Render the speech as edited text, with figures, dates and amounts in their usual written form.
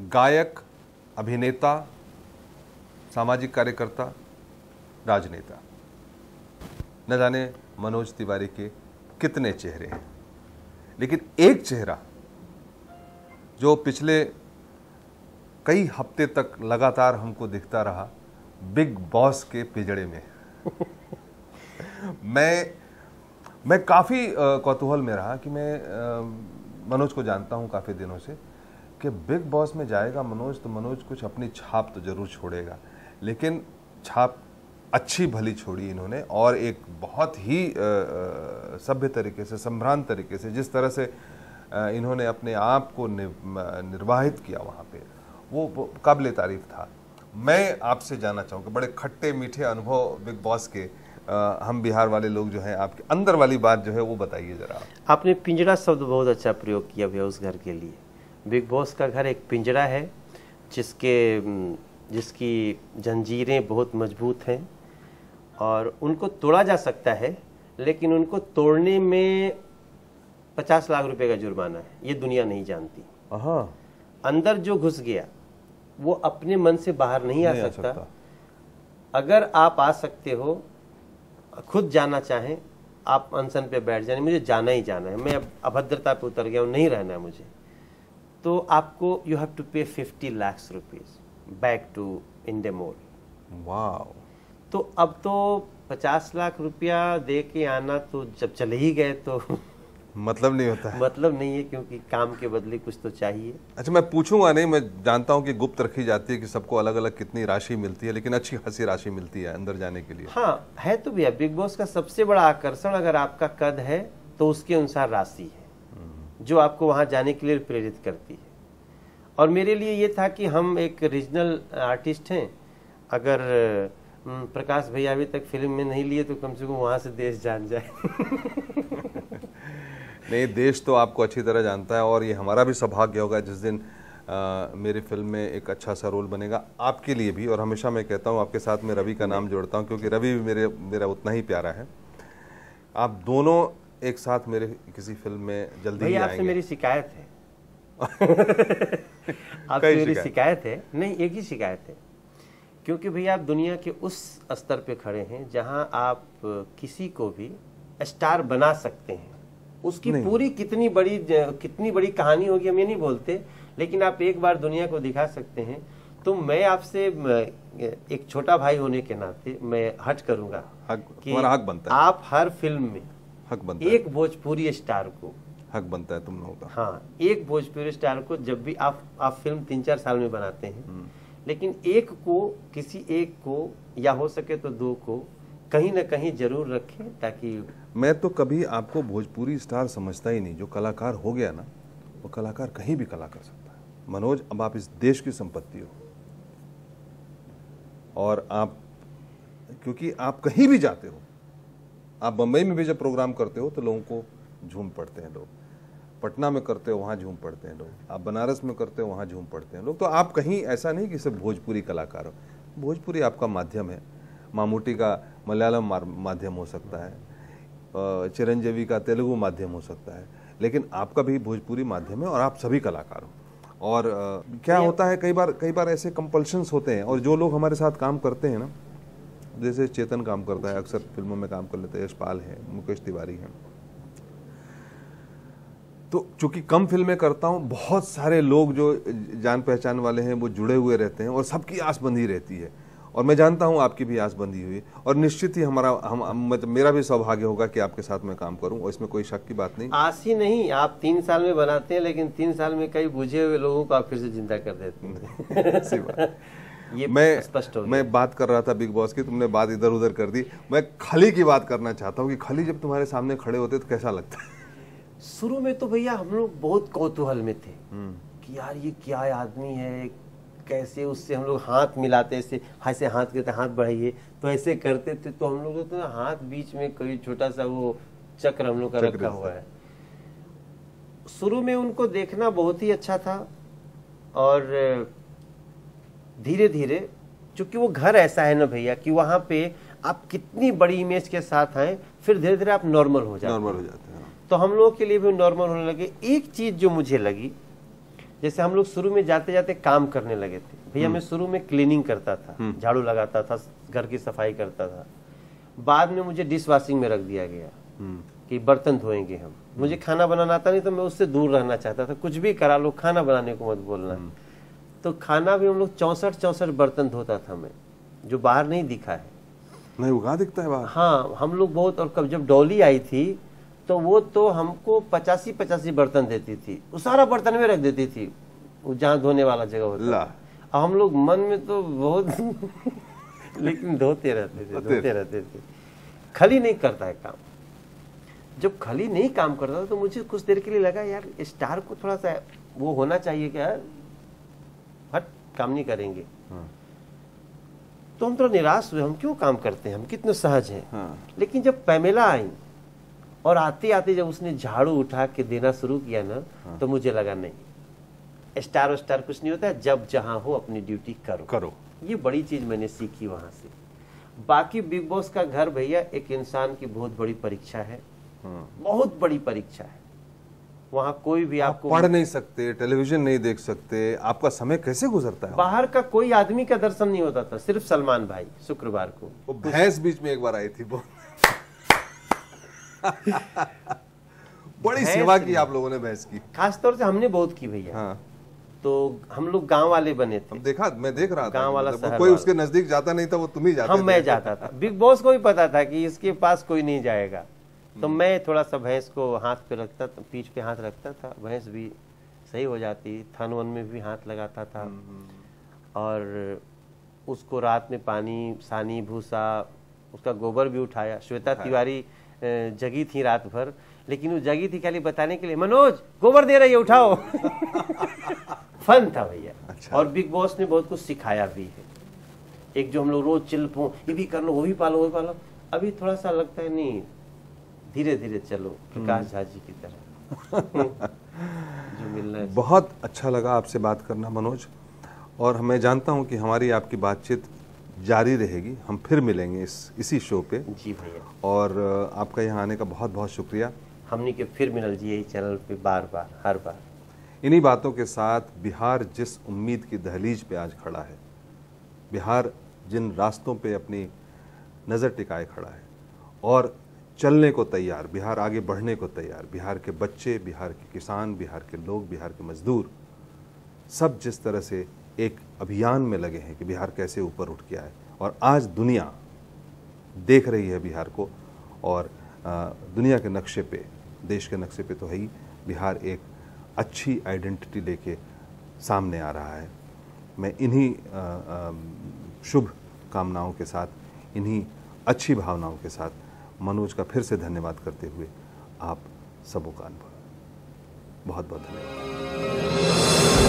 गायक, अभिनेता, सामाजिक कार्यकर्ता, राजनेता, न जाने मनोज तिवारी के कितने चेहरे हैं, लेकिन एक चेहरा जो पिछले कई हफ्ते तक लगातार हमको दिखता रहा, बिग बॉस के पिंजड़े में। मैं काफ़ी कौतूहल में रहा कि मैं मनोज को जानता हूं काफ़ी दिनों से कि बिग बॉस में जाएगा मनोज तो मनोज कुछ अपनी छाप तो जरूर छोड़ेगा, लेकिन छाप अच्छी भली छोड़ी इन्होंने और एक बहुत ही सभ्य तरीके से, संभ्रांत तरीके से, जिस तरह से इन्होंने अपने आप को निर्वाहित किया वहाँ पे, वो काबिल तारीफ था। मैं आपसे जानना चाहूँगा, बड़े खट्टे मीठे अनुभव बिग बॉस के, हम बिहार वाले लोग जो हैं, आपके अंदर वाली बात जो है वो बताइए जरा। आपने पिंजड़ा शब्द बहुत अच्छा प्रयोग किया भैया उस घर के लिए। बिग बॉस का घर एक पिंजड़ा है जिसकी जंजीरें बहुत मजबूत हैं और उनको तोड़ा जा सकता है, लेकिन उनको तोड़ने में 50 लाख रुपए का जुर्माना है, ये दुनिया नहीं जानती। अंदर जो घुस गया वो अपने मन से बाहर नहीं आ सकता। अगर आप आ सकते हो, खुद जाना चाहें, आप अनशन पे बैठ जाए, मुझे जाना ही जाना है, मैं अब अभद्रता पे उतर गया हूँ, नहीं रहना है मुझे, तो आपको you have to pay 50 lakh rupees back to India mall. वाह। तो अब तो 50 लाख रुपया दे के आना, तो जब चले ही गए तो मतलब नहीं होता है। मतलब नहीं है, क्योंकि काम के बदले कुछ तो चाहिए। अच्छा, मैं पूछूंगा नहीं, मैं जानता हूं कि गुप्त रखी जाती है कि सबको अलग अलग कितनी राशि मिलती है, लेकिन अच्छी खासी राशि मिलती है अंदर जाने के लिए। हाँ है तो भैया, बिग बॉस का सबसे बड़ा आकर्षण अगर आपका कद है तो उसके अनुसार राशि है जो आपको वहां जाने के लिए प्रेरित करती है। और मेरे लिए ये था कि हम एक रीजनल आर्टिस्ट हैं, अगर प्रकाश भैया अभी तक फिल्म में नहीं लिए तो कम से कम वहां से देश जान जाए। नहीं, देश तो आपको अच्छी तरह जानता है और ये हमारा भी सौभाग्य होगा जिस दिन मेरी फिल्म में एक अच्छा सा रोल बनेगा आपके लिए भी। और हमेशा मैं कहता हूँ आपके साथ मैं रवि का नाम जोड़ता हूँ, क्योंकि रवि भी मेरा उतना ही प्यारा है। आप दोनों एक साथ मेरे किसी फिल्म में जल्दी ही आएंगे। आपसे मेरी शिकायत है। आपसे मेरी शिकायत है, नहीं एक ही शिकायत है, क्योंकि भैया आप दुनिया के उस स्तर पे खड़े हैं जहां आप किसी को भी स्टार बना सकते हैं। उसकी पूरी कितनी बड़ी कहानी होगी हम ये नहीं बोलते, लेकिन आप एक बार दुनिया को दिखा सकते हैं। तो मैं आपसे एक छोटा भाई होने के नाते मैं हट करूंगा कि हक बनता है। आप हर फिल्म में हक बनता है एक भोजपुरी स्टार को, हक बनता है तुम लोगों का। हाँ, एक भोजपुरी स्टार को जब भी आप फिल्म 3-4 साल में बनाते हैं, लेकिन एक को, किसी एक को या हो सके तो 2 को कहीं ना कहीं जरूर रखें, ताकि मैं तो कभी आपको भोजपुरी स्टार समझता ही नहीं। जो कलाकार हो गया ना, वो कलाकार कहीं भी कला कर सकता है। मनोज, अब आप इस देश की संपत्ति हो और आप, क्योंकि आप कहीं भी जाते हो, आप बंबई में भी जब प्रोग्राम करते हो तो लोगों को झूम पड़ते हैं लोग, पटना में करते हो वहाँ झूम पड़ते हैं लोग, आप बनारस में करते हो वहाँ झूम पड़ते हैं लोग। तो आप कहीं ऐसा नहीं कि सिर्फ भोजपुरी कलाकार हो। भोजपुरी आपका माध्यम है, मामूटी का मलयालम माध्यम हो सकता है, चिरंजीवी का तेलुगु माध्यम हो सकता है, लेकिन आपका भी भोजपुरी माध्यम है और आप सभी कलाकार हो। और क्या होता है, कई बार ऐसे कंपल्शंस होते हैं, और जो लोग हमारे साथ काम करते हैं ना, जैसे चेतन काम करता है, अक्सर फिल्मों में काम कर लेते हैं, यशपाल है, मुकेश तिवारी है, तो चूंकि कम फिल्में करता हूं, बहुत सारे लोग जो जान पहचान वाले हैं वो जुड़े हुए रहते हैं और सबकी आस बंधी रहती है। और मैं जानता हूं आपकी भी आस बंधी हुई, और निश्चित ही मेरा भी सौभाग्य होगा कि आपके साथ मैं काम करूं, और इसमें कोई शक की बात नहीं। आस ही नहीं, आप 3 साल में बनाते हैं, लेकिन 3 साल में कई बुझे हुए लोगों को आप फिर से जिंदा कर देते हैं। सही बात। ये स्पष्ट हो गया। मैं बात कर रहा था बिग बॉस की, तुमने बात इधर उधर कर दी। मैं खली की बात करना चाहता हूँ कि खली जब तुम्हारे सामने खड़े होते तो कैसा लगता है? शुरू में तो भैया हम लोग बहुत कौतूहल में थे कि यार ये क्या आदमी है, कैसे उससे हम लोग हाथ मिलाते, ऐसे हाथ करते, हाथ बढ़ाइए तो ऐसे करते थे, तो हम लोग तो हाथ बीच में कोई छोटा सा वो चक्र हम लोग का रखा हुआ है। शुरू में उनको देखना बहुत ही अच्छा था, और धीरे धीरे, चूंकि वो घर ऐसा है ना भैया कि वहां पे आप कितनी बड़ी इमेज के साथ आए, फिर धीरे धीरे आप नॉर्मल हो जाते हैं। तो हम लोगों के लिए भी नॉर्मल होने लगे। एक चीज जो मुझे लगी जैसे हम लोग शुरू में जाते जाते काम करने लगे थे भैया। मैं शुरू में क्लीनिंग करता था, झाड़ू लगाता था, घर की सफाई करता था। बाद में मुझे डिश वॉशिंग में रख दिया गया कि बर्तन धोएंगे हम। मुझे खाना बनाना आता नहीं तो मैं उससे दूर रहना चाहता था। कुछ भी करा लो, खाना बनाने को मत बोलना। तो खाना भी हम लोग 64 बर्तन धोता था मैं, जो बाहर नहीं दिखा है। नहीं, वो कहाँ दिखता है बाहर? हाँ, हम लोग बहुत। और कब जब डॉली आई थी तो वो तो हमको 85 बर्तन देती थी। वो सारा बर्तन में रख देती थी, वो जहाँ धोने वाला जगह होता था। अब हम लोग मन में तो बहुत लेकिन धोते रहते थे। खली नहीं करता है काम। जब खली नहीं काम करता था तो मुझे कुछ देर के लिए लगा यार स्टार को थोड़ा सा वो होना चाहिए कि यार हट काम नहीं करेंगे। तो हम थोड़ा निराश हुए, हम क्यों काम करते हैं, हम कितने सहज हैं। लेकिन जब पैमेला आई और आते आते जब उसने झाड़ू उठा के देना शुरू किया ना, तो मुझे लगा नहीं, स्टार कुछ नहीं होता है, जब जहां हो अपनी ड्यूटी करो। ये बड़ी चीज मैंने सीखी वहां से। बाकी बिग बॉस का घर भैया एक इंसान की बहुत बड़ी परीक्षा है, बहुत बड़ी परीक्षा है। वहां कोई भी आपको पढ़ नहीं सकते, टेलीविजन नहीं देख सकते, आपका समय कैसे गुजरता है? बाहर का कोई आदमी का दर्शन नहीं होता था, सिर्फ सलमान भाई शुक्रवार को। वो भैंस बीच में एक बार आई थी, वो बड़ी सेवा की आप लोगों ने भैंस की। खासतौर से हमने बहुत की भैया। तो हम लोग गांव वाले बने थे। मैं देख रहा था गांव वाला, कोई उसके नजदीक जाता नहीं था, वो तुम ही जाते थे। मैं जाता था। बिग बॉस को भी पता था कि इसके पास कोई नहीं जाएगा, तो मैं थोड़ा सा भैंस को हाथ पे रखता था, पीठ पे हाथ रखता था, भैंस भी सही हो जाती। थन वन में भी हाथ लगाता था और उसको रात में पानी, सानी, भूसा, उसका गोबर भी उठाया। श्वेता तिवारी जगी थी रात भर, लेकिन वो जगी थी खाली बताने के लिए, मनोज गोबर दे रही है उठाओ। फन था भैया। अच्छा। और बिग बॉस ने बहुत कुछ सिखाया भी है। एक जो हम लोग रोज चिल्प ये भी कर लो, वो भी पालो, वो भी पालो, अभी थोड़ा सा लगता है नहीं, धीरे धीरे चलो, प्रकाश झा जी की तरह। जो मिलना है। बहुत अच्छा लगा आपसे बात करना मनोज, और मैं जानता हूं कि हमारी आपकी बातचीत जारी रहेगी। हम फिर मिलेंगे इसी शो पे। जी भैया। और आपका यहाँ आने का बहुत बहुत शुक्रिया। हमने के फिर मिलल जी यही चैनल पे बार बार, हर बार। इन्हीं बातों के साथ बिहार जिस उम्मीद की दहलीज पे आज खड़ा है, बिहार जिन रास्तों पे अपनी नज़र टिकाए खड़ा है और चलने को तैयार, बिहार आगे बढ़ने को तैयार, बिहार के बच्चे, बिहार के किसान, बिहार के लोग, बिहार के मजदूर, सब जिस तरह से एक अभियान में लगे हैं कि बिहार कैसे ऊपर उठ के आए, और आज दुनिया देख रही है बिहार को, और दुनिया के नक्शे पे, देश के नक्शे पे तो है ही, बिहार एक अच्छी आइडेंटिटी लेके सामने आ रहा है। मैं इन्हीं शुभ कामनाओं के साथ, इन्हीं अच्छी भावनाओं के साथ मनोज का फिर से धन्यवाद करते हुए आप सबों का अनुभव, बहुत बहुत धन्यवाद।